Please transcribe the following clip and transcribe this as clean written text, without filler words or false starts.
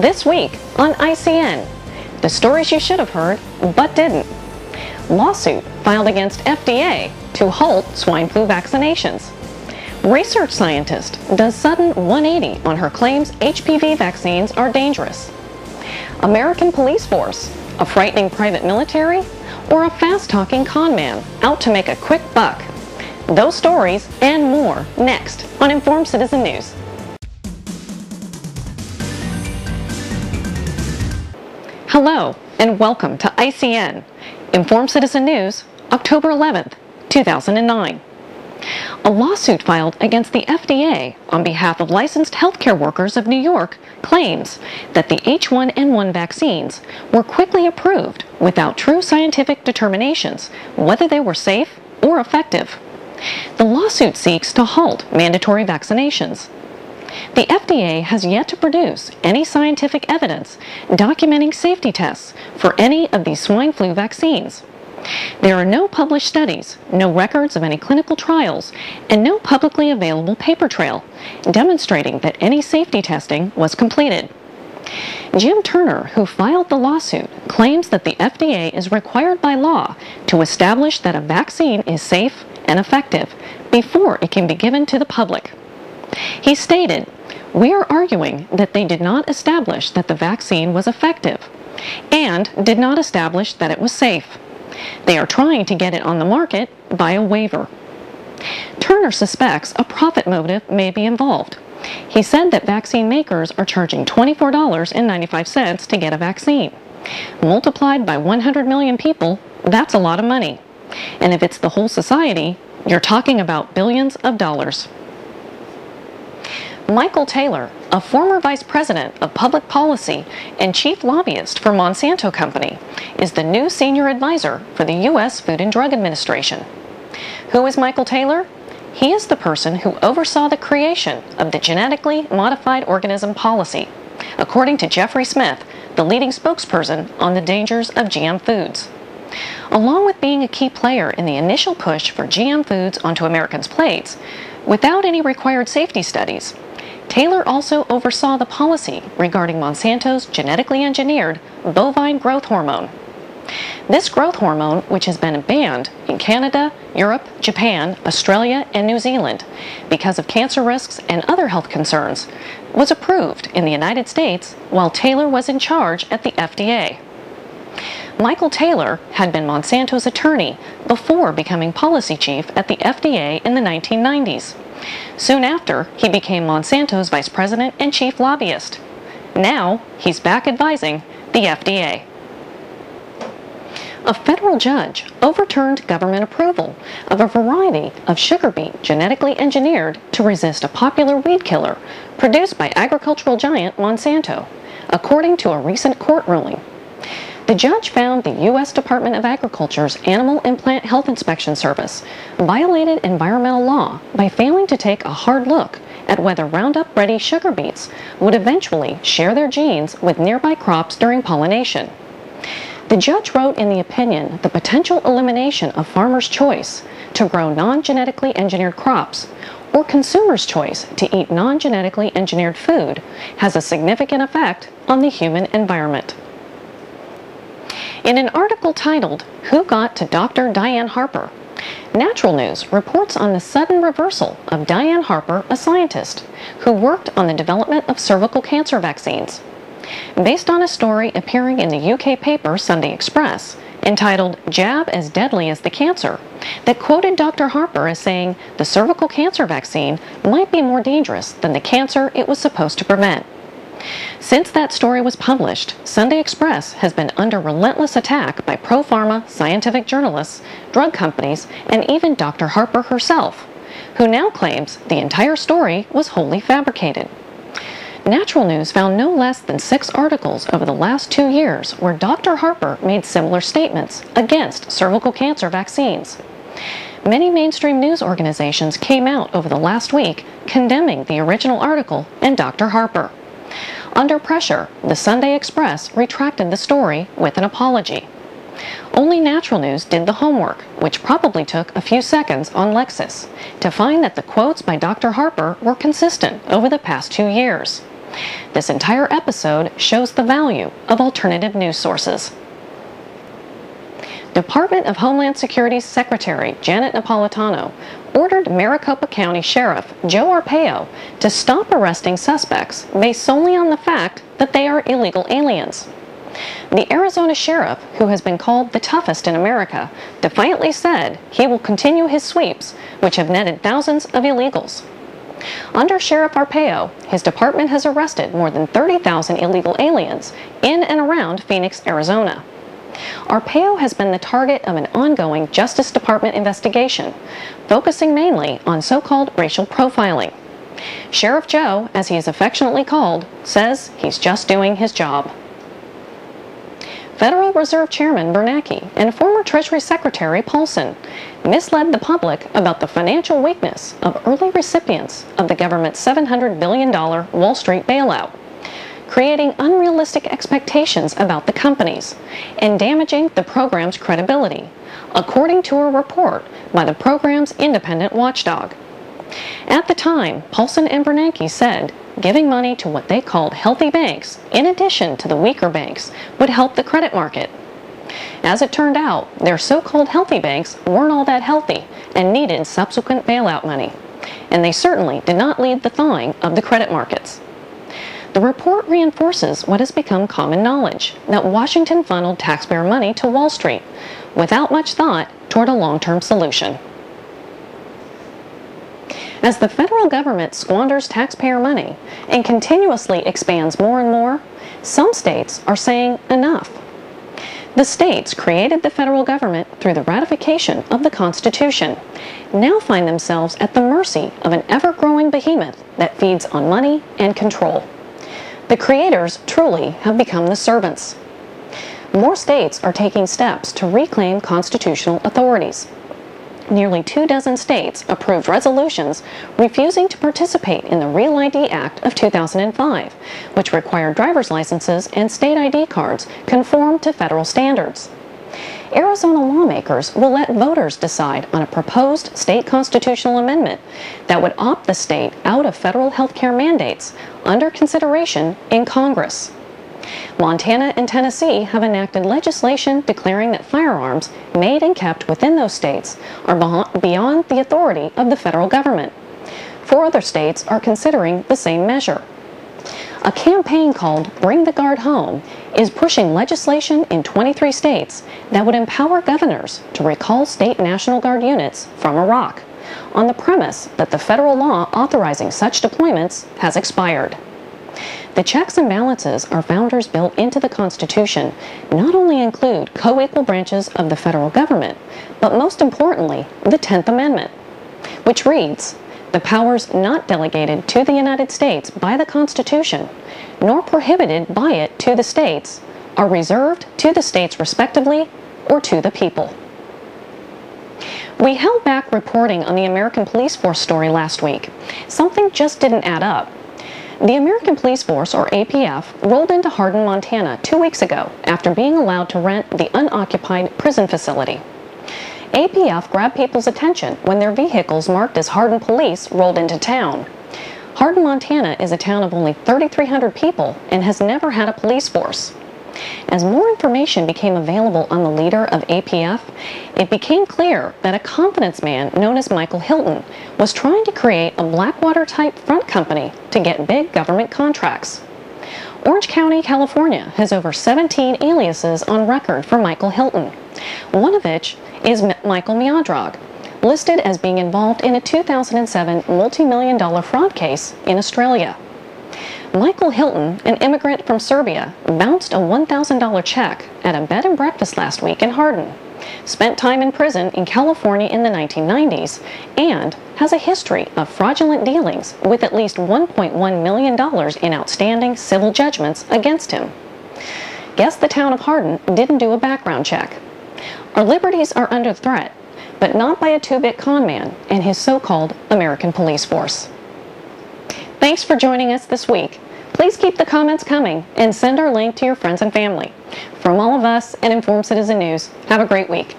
This week on ICN, the stories you should have heard but didn't. Lawsuit filed against FDA to halt swine flu vaccinations. Research scientist does sudden 180 on her claims HPV vaccines are dangerous. American police force, a frightening private military, or a fast-talking con man out to make a quick buck? Those stories and more next on Informed Citizen News. Hello and welcome to ICN, Informed Citizen News, October 11th, 2009. A lawsuit filed against the FDA on behalf of licensed healthcare workers of New York claims that the H1N1 vaccines were quickly approved without true scientific determinations whether they were safe or effective. The lawsuit seeks to halt mandatory vaccinations. The FDA has yet to produce any scientific evidence documenting safety tests for any of these swine flu vaccines. There are no published studies, no records of any clinical trials, and no publicly available paper trail demonstrating that any safety testing was completed. Jim Turner, who filed the lawsuit, claims that the FDA is required by law to establish that a vaccine is safe and effective before it can be given to the public. He stated, "We are arguing that they did not establish that the vaccine was effective and did not establish that it was safe. They are trying to get it on the market by a waiver." Turner suspects a profit motive may be involved. He said that vaccine makers are charging $24.95 to get a vaccine. Multiplied by 100 million people, that's a lot of money. And if it's the whole society, you're talking about billions of dollars. Michael Taylor, a former vice president of public policy and chief lobbyist for Monsanto Company, is the new senior advisor for the U.S. Food and Drug Administration. Who is Michael Taylor? He is the person who oversaw the creation of the Genetically Modified Organism policy, according to Jeffrey Smith, the leading spokesperson on the dangers of GM foods. Along with being a key player in the initial push for GM foods onto Americans' plates, without any required safety studies, Taylor also oversaw the policy regarding Monsanto's genetically engineered bovine growth hormone. This growth hormone, which has been banned in Canada, Europe, Japan, Australia, and New Zealand because of cancer risks and other health concerns, was approved in the United States while Taylor was in charge at the FDA. Michael Taylor had been Monsanto's attorney before becoming policy chief at the FDA in the 1990s. Soon after, he became Monsanto's vice president and chief lobbyist. Now, he's back advising the FDA. A federal judge overturned government approval of a variety of sugar beet genetically engineered to resist a popular weed killer produced by agricultural giant Monsanto, according to a recent court ruling. The judge found the U.S. Department of Agriculture's Animal and Plant Health Inspection Service violated environmental law by failing to take a hard look at whether Roundup-ready sugar beets would eventually share their genes with nearby crops during pollination. The judge wrote in the opinion the potential elimination of farmers' choice to grow non-genetically engineered crops or consumers' choice to eat non-genetically engineered food has a significant effect on the human environment. In an article titled, "Who Got to Dr. Diane Harper?" Natural News reports on the sudden reversal of Diane Harper, a scientist who worked on the development of cervical cancer vaccines. Based on a story appearing in the UK paper Sunday Express, entitled "Jab as Deadly as the Cancer," that quoted Dr. Harper as saying the cervical cancer vaccine might be more dangerous than the cancer it was supposed to prevent. Since that story was published, Sunday Express has been under relentless attack by pro-pharma scientific journalists, drug companies, and even Dr. Harper herself, who now claims the entire story was wholly fabricated. Natural News found no less than 6 articles over the last 2 years where Dr. Harper made similar statements against cervical cancer vaccines. Many mainstream news organizations came out over the last week condemning the original article and Dr. Harper. Under pressure, the Sunday Express retracted the story with an apology. Only Natural News did the homework, which probably took a few seconds on Lexis, to find that the quotes by Dr. Harper were consistent over the past 2 years. This entire episode shows the value of alternative news sources. Department of Homeland Security Secretary Janet Napolitano ordered Maricopa County Sheriff Joe Arpaio to stop arresting suspects based solely on the fact that they are illegal aliens. The Arizona sheriff, who has been called the toughest in America, defiantly said he will continue his sweeps, which have netted thousands of illegals. Under Sheriff Arpaio, his department has arrested more than 30,000 illegal aliens in and around Phoenix, Arizona. Arpaio has been the target of an ongoing Justice Department investigation, focusing mainly on so-called racial profiling. Sheriff Joe, as he is affectionately called, says he's just doing his job. Federal Reserve Chairman Bernanke and former Treasury Secretary Paulson misled the public about the financial weakness of early recipients of the government's $700 billion Wall Street bailout, creating unrealistic expectations about the companies and damaging the program's credibility, according to a report by the program's independent watchdog. At the time, Paulson and Bernanke said giving money to what they called healthy banks, in addition to the weaker banks, would help the credit market. As it turned out, their so-called healthy banks weren't all that healthy and needed subsequent bailout money, and they certainly did not lead the thawing of the credit markets. The report reinforces what has become common knowledge, that Washington funneled taxpayer money to Wall Street without much thought toward a long-term solution. As the federal government squanders taxpayer money and continuously expands more and more, some states are saying enough. The states created the federal government through the ratification of the Constitution, now find themselves at the mercy of an ever-growing behemoth that feeds on money and control. The creators truly have become the servants. More states are taking steps to reclaim constitutional authorities. Nearly 24 states approved resolutions refusing to participate in the Real ID Act of 2005, which required driver's licenses and state ID cards conform to federal standards. Arizona lawmakers will let voters decide on a proposed state constitutional amendment that would opt the state out of federal health care mandates under consideration in Congress. Montana and Tennessee have enacted legislation declaring that firearms made and kept within those states are beyond the authority of the federal government. 4 other states are considering the same measure. A campaign called Bring the Guard Home is pushing legislation in 23 states that would empower governors to recall state National Guard units from Iraq, on the premise that the federal law authorizing such deployments has expired. The checks and balances our founders built into the Constitution not only include co-equal branches of the federal government, but most importantly, the 10th Amendment, which reads, "The powers not delegated to the United States by the Constitution, nor prohibited by it to the states, are reserved to the states respectively or to the people." We held back reporting on the American Police Force story last week. Something just didn't add up. The American Police Force, or APF, rolled into Hardin, Montana 2 weeks ago after being allowed to rent the unoccupied prison facility. APF grabbed people's attention when their vehicles marked as Hardin Police rolled into town. Hardin, Montana is a town of only 3,300 people and has never had a police force. As more information became available on the leader of APF, it became clear that a confidence man known as Michael Hilton was trying to create a Blackwater-type front company to get big government contracts. Orange County, California has over 17 aliases on record for Michael Hilton, one of which is Michael Meadrag, listed as being involved in a 2007 multi-million-dollar fraud case in Australia. Michael Hilton, an immigrant from Serbia, bounced a $1,000 check at a bed and breakfast last week in Hardin, spent time in prison in California in the 1990s, and has a history of fraudulent dealings with at least $1.1 million in outstanding civil judgments against him. Guess the town of Hardin didn't do a background check. Our liberties are under threat, but not by a 2-bit con man and his so-called American police force. Thanks for joining us this week. Please keep the comments coming and send our link to your friends and family. From all of us at Informed Citizen News, have a great week.